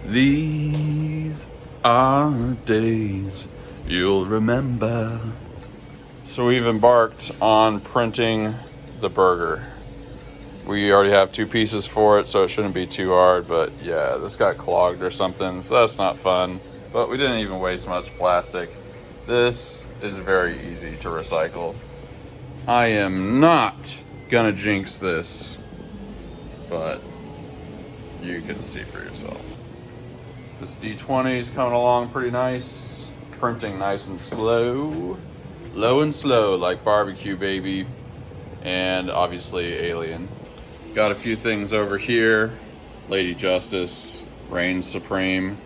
These are days you'll remember. So we've embarked on printing the burger. We already have 2 pieces for it, so it shouldn't be too hard, but yeah, this got clogged or something, so that's not fun. But we didn't even waste much plastic. This is very easy to recycle. I am not gonna jinx this, but you can see for yourself. This D20 is coming along pretty nice. Printing nice and slow. Low and slow like barbecue, baby. And obviously Alien. Got a few things over here. Lady Justice reigns supreme.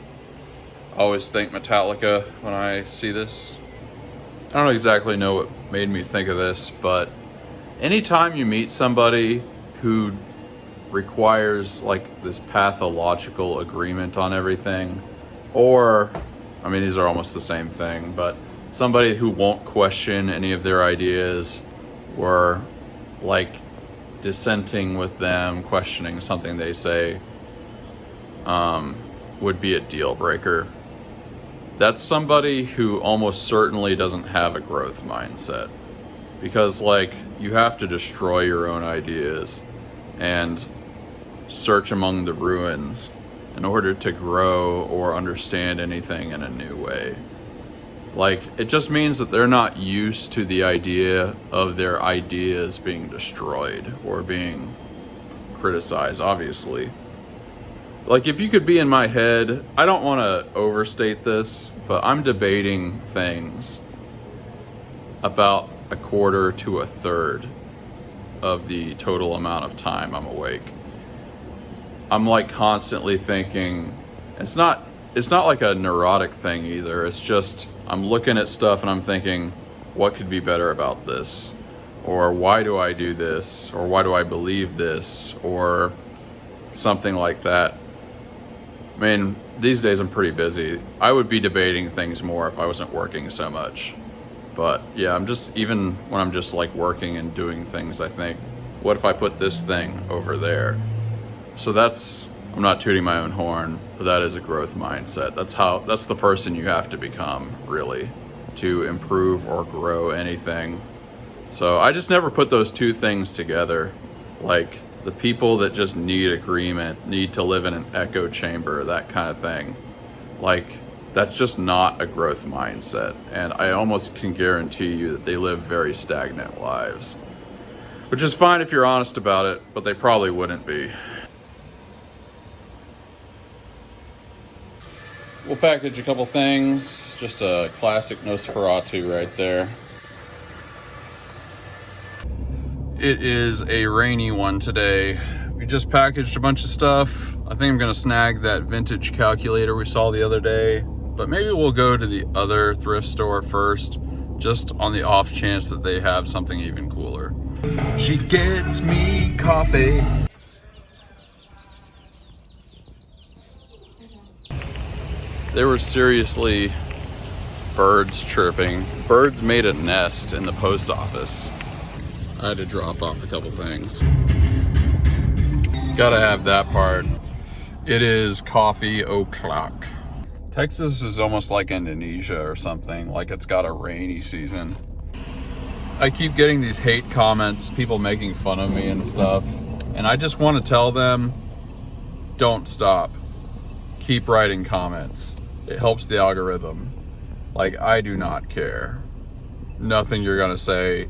Always think Metallica when I see this. I don't exactly know what made me think of this, but anytime you meet somebody who requires like this pathological agreement on everything, or, I mean, these are almost the same thing, but somebody who won't question any of their ideas, or like dissenting with them, questioning something they say, would be a deal breaker. That's somebody who almost certainly doesn't have a growth mindset, because like you have to destroy your own ideas and search among the ruins in order to grow or understand anything in a new way. Like, it just means that they're not used to the idea of their ideas being destroyed or being criticized, obviously. Like, if you could be in my head, I don't want to overstate this, but I'm debating things about a quarter to a third of the total amount of time I'm awake. I'm like constantly thinking, it's not like a neurotic thing either. It's just, I'm looking at stuff and I'm thinking, what could be better about this? Or why do I do this? Or why do I believe this? Or something like that. I mean, these days I'm pretty busy. I would be debating things more if I wasn't working so much. But yeah, even when I'm just like working and doing things, I think, what if I put this thing over there? So I'm not tooting my own horn, but that is a growth mindset. That's the person you have to become, really, to improve or grow anything. So I just never put those two things together. Like, the people that just need agreement, need to live in an echo chamber, that kind of thing. Like, that's just not a growth mindset. And I almost can guarantee you that they live very stagnant lives. Which is fine if you're honest about it, but they probably wouldn't be. We'll package a couple things. Just a classic Nosferatu right there. It is a rainy one today. We just packaged a bunch of stuff. I think I'm gonna snag that vintage calculator we saw the other day, but maybe we'll go to the other thrift store first, just on the off chance that they have something even cooler. She gets me coffee. There were seriously birds chirping. Birds made a nest in the post office. I had to drop off a couple things. Gotta have that part. It is coffee o'clock. Texas is almost like Indonesia or something, like it's got a rainy season. I keep getting these hate comments, people making fun of me and stuff, and I just want to tell them, don't stop. Keep writing comments. It helps the algorithm. Like, I do not care. Nothing you're gonna say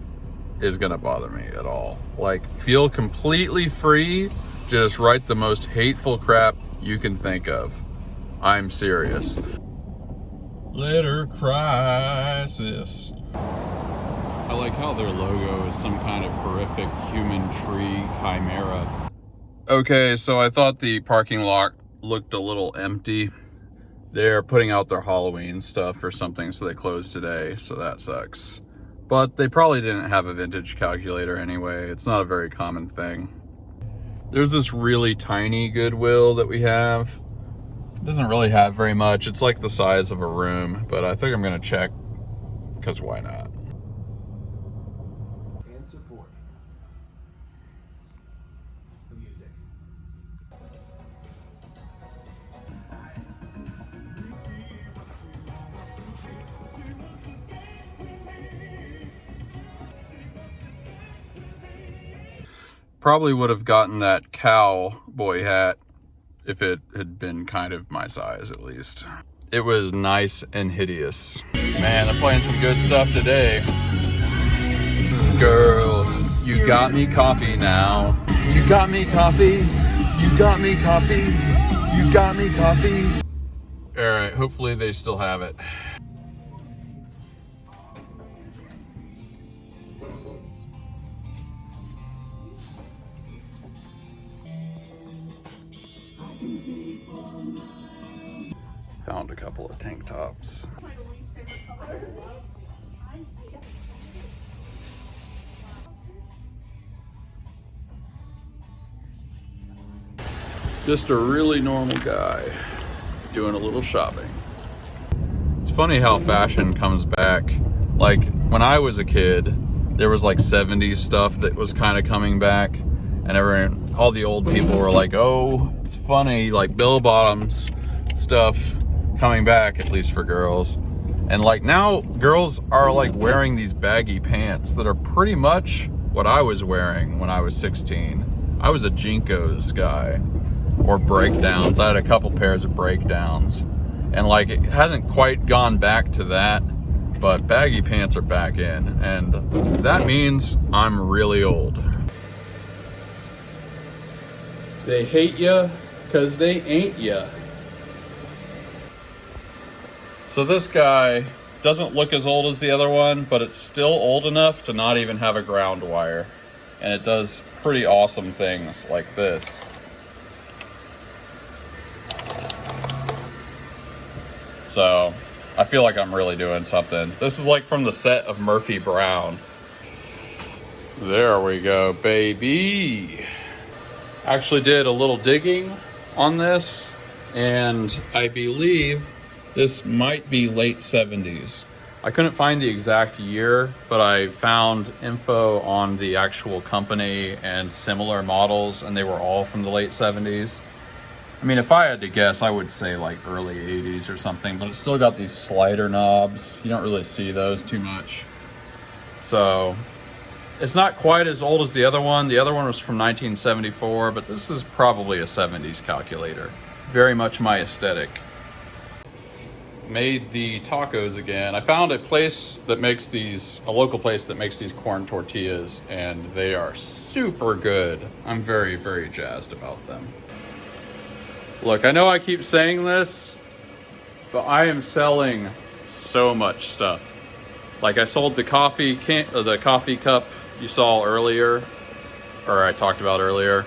is gonna bother me at all. Like, feel completely free to just write the most hateful crap you can think of. I'm serious. Litter crisis. I like how their logo is some kind of horrific human tree chimera. Okay, so I thought the parking lot looked a little empty. They're putting out their Halloween stuff or something, so they closed today, so that sucks. But they probably didn't have a vintage calculator anyway. It's not a very common thing. There's this really tiny Goodwill that we have. It doesn't really have very much. It's like the size of a room, but I think I'm gonna check, because why not? And support music. Probably would have gotten that cowboy hat if it had been kind of my size, at least. It was nice and hideous. Man, they're playing some good stuff today. Girl, you got me coffee now. You got me coffee. You got me coffee. You got me coffee. All right, hopefully they still have it. Found a couple of tank tops. Just a really normal guy doing a little shopping. It's funny how fashion comes back. Like when I was a kid, there was like 70s stuff that was kind of coming back, and all the old people were like, oh, it's funny, like bell bottoms stuff coming back, at least for girls. And like now girls are like wearing these baggy pants that are pretty much what I was wearing when I was 16. I was a Jinkos guy, or breakdowns. I had a couple pairs of breakdowns, and like it hasn't quite gone back to that, but baggy pants are back in, and that means I'm really old. They hate ya 'cause they ain't ya. So this guy doesn't look as old as the other one, but it's still old enough to not even have a ground wire. And it does pretty awesome things like this. So I feel like I'm really doing something. This is like from the set of Murphy Brown. There we go, baby. Actually did a little digging on this, and I believe this might be late 70s. I couldn't find the exact year, but I found info on the actual company and similar models, and they were all from the late 70s. I mean, if I had to guess, I would say like early 80s or something, but it's still got these slider knobs. You don't really see those too much. So it's not quite as old as the other one. The other one was from 1974, but this is probably a 70s calculator. Very much my aesthetic. Made the tacos again. I found a place that makes these, a local place that makes these corn tortillas, and they are super good. I'm very, very jazzed about them. Look, I know I keep saying this, but I am selling so much stuff. Like I sold the coffee cup you saw earlier, or I talked about earlier,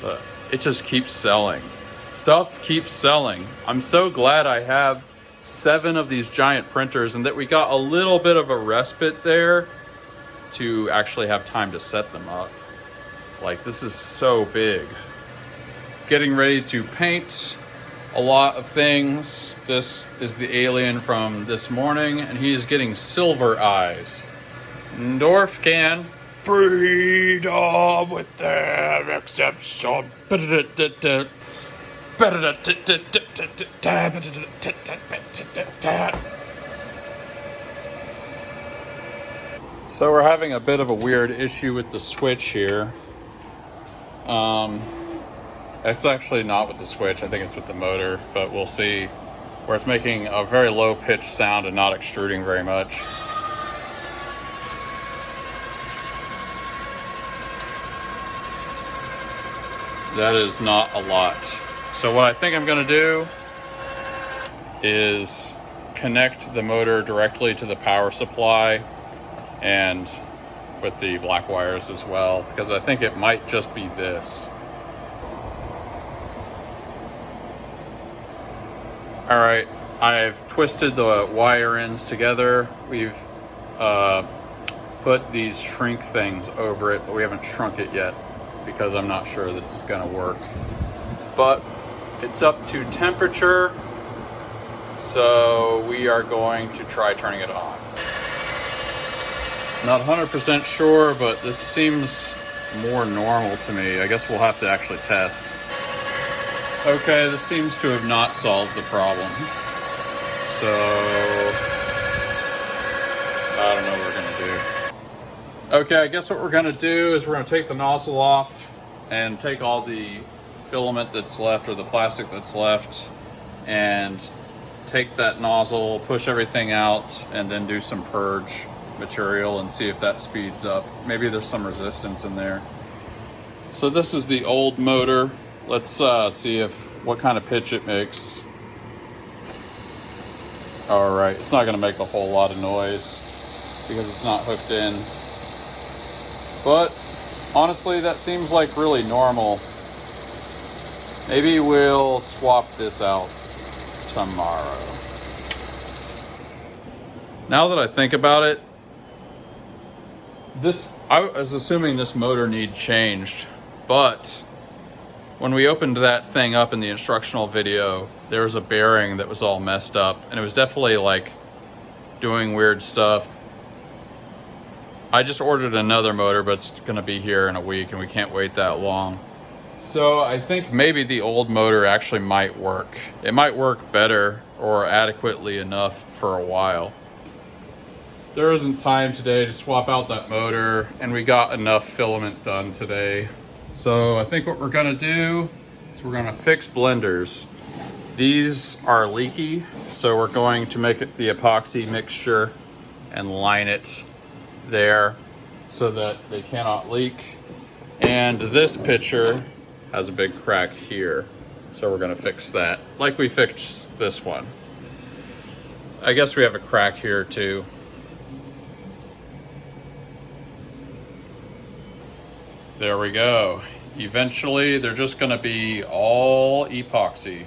but it just keeps selling. Stuff keeps selling. I'm so glad I have 7 of these giant printers, and that we got a little bit of a respite there to actually have time to set them up. Like, this is so big. Getting ready to paint a lot of things. This is the alien from this morning, and he is getting silver eyes. Dorf can. Freedom with an exception. So we're having a bit of a weird issue with the switch here. It's actually not with the switch, I think it's with the motor, but we'll see, where it's making a very low pitched sound and not extruding very much. That is not a lot. So what I think I'm gonna do is connect the motor directly to the power supply, and with the black wires as well, because I think it might just be this. All right, I've twisted the wire ends together. We've put these shrink things over it, but we haven't shrunk it yet because I'm not sure this is gonna work. But it's up to temperature, so we are going to try turning it on. Not 100% sure, but this seems more normal to me. I guess we'll have to actually test. Okay, this seems to have not solved the problem. So I don't know what we're gonna do. Okay, I guess what we're gonna do is we're gonna take the nozzle off and take all the filament that's left or the plastic that's left and take that nozzle, push everything out, and then do some purge material and see if that speeds up. Maybe there's some resistance in there. So this is the old motor. Let's see what kind of pitch it makes. All right, it's not gonna make a whole lot of noise because it's not hooked in. But honestly, that seems like really normal. Maybe we'll swap this out tomorrow. Now that I think about it, I was assuming this motor needed changed, but when we opened that thing up in the instructional video, there was a bearing that was all messed up, and it was definitely like doing weird stuff. I just ordered another motor, but it's gonna be here in a week and we can't wait that long. So I think maybe the old motor actually might work. It might work better or adequately enough for a while. There isn't time today to swap out that motor, and we got enough filament done today. So I think what we're gonna do is we're gonna fix blenders. These are leaky, so we're going to make it the epoxy mixture and line it there so that they cannot leak. And this pitcher has a big crack here, so we're gonna fix that like we fixed this one. I guess we have a crack here too. There we go. Eventually they're just gonna be all epoxy.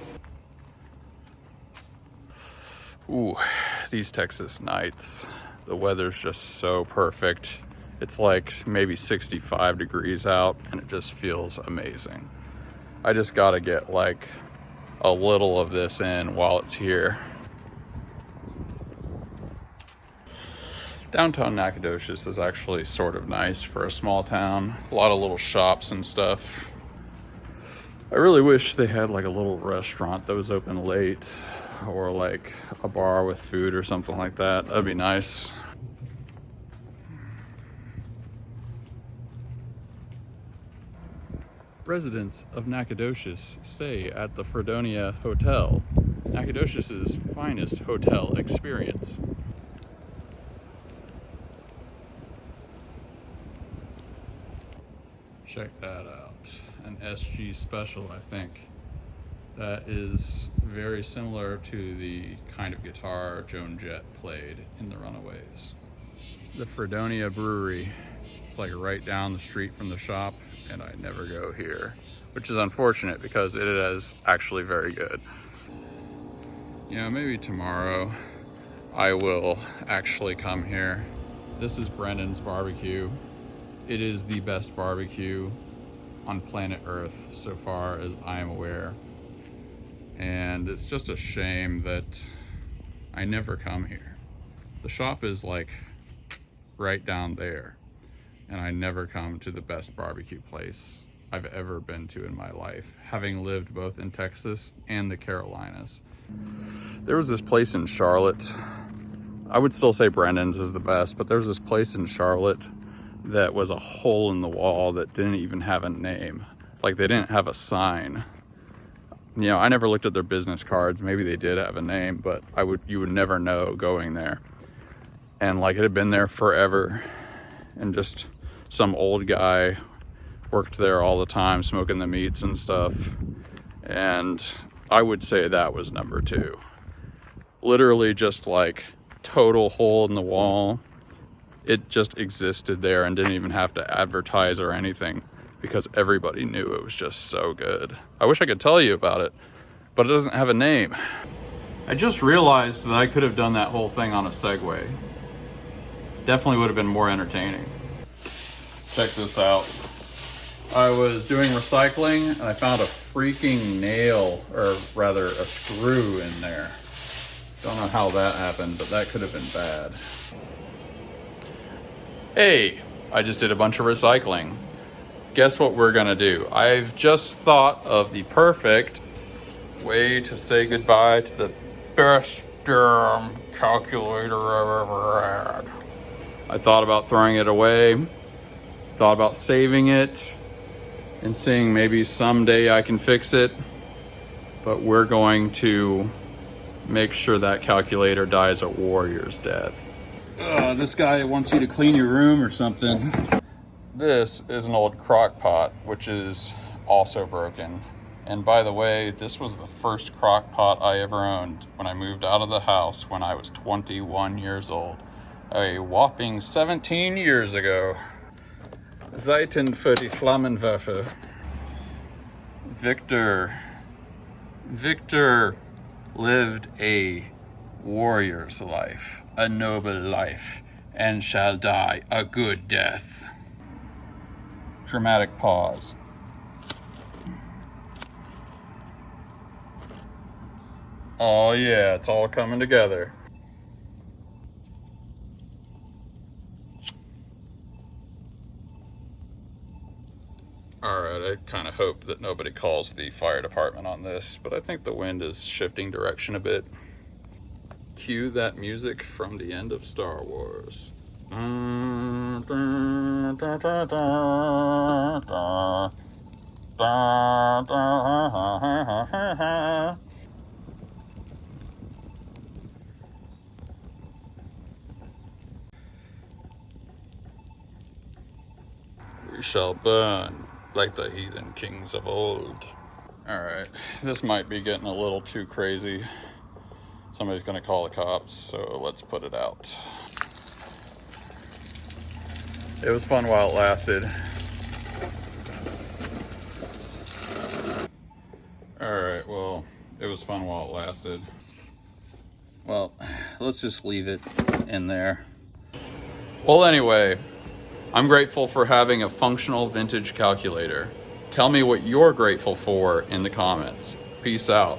Ooh, these Texas nights, the weather's just so perfect. It's like maybe 65 degrees out and it just feels amazing. I just gotta get like a little of this in while it's here. Downtown Nacogdoches is actually sort of nice for a small town. A lot of little shops and stuff. I really wish they had like a little restaurant that was open late, or like a bar with food or something like that. That'd be nice. Residents of Nacogdoches stay at the Fredonia Hotel, Nacogdoches' finest hotel experience. Check that out. An SG Special, I think. That is very similar to the kind of guitar Joan Jett played in The Runaways. The Fredonia Brewery. It's like right down the street from the shop, and I never go here, which is unfortunate because it is actually very good. You know, maybe tomorrow I will actually come here. This is Brendan's Barbecue. It is the best barbecue on planet Earth so far as I am aware. And it's just a shame that I never come here. The shop is like right down there, and I never come to the best barbecue place I've ever been to in my life, having lived both in Texas and the Carolinas. There was this place in Charlotte. I would still say Brendan's is the best, but there's this place in Charlotte that was a hole in the wall that didn't even have a name. Like, they didn't have a sign. You know, I never looked at their business cards. Maybe they did have a name, but you would never know going there. And like, it had been there forever, and just some old guy worked there all the time, smoking the meats and stuff. And I would say that was number 2. Literally just like total hole in the wall. It just existed there and didn't even have to advertise or anything because everybody knew it was just so good. I wish I could tell you about it, but it doesn't have a name. I just realized that I could have done that whole thing on a Segway. Definitely would have been more entertaining. Check this out. I was doing recycling and I found a freaking nail, or rather a screw in there. Don't know how that happened, but that could have been bad. Hey, I just did a bunch of recycling. Guess what we're gonna do? I've just thought of the perfect way to say goodbye to the best calculator I've ever had. I thought about throwing it away, thought about saving it and seeing maybe someday I can fix it, but we're going to make sure that calculator dies a warrior's death. This guy wants you to clean your room or something. This is an old crock pot, which is also broken. And by the way, this was the first crock pot I ever owned when I moved out of the house when I was 21 years old. A whopping 17 years ago. Zeiten für die Flammenwerfer. Victor lived a warrior's life, a noble life, and shall die a good death. Dramatic pause. Oh yeah, it's all coming together. Alright, I kind of hope that nobody calls the fire department on this, but I think the wind is shifting direction a bit. Cue that music from the end of Star Wars. We shall burn like the heathen kings of old. Alright, this might be getting a little too crazy. Somebody's gonna call the cops, so let's put it out. It was fun while it lasted. Alright, well, it was fun while it lasted. Well, let's just leave it in there. Well, anyway, I'm grateful for having a functional vintage calculator. Tell me what you're grateful for in the comments. Peace out.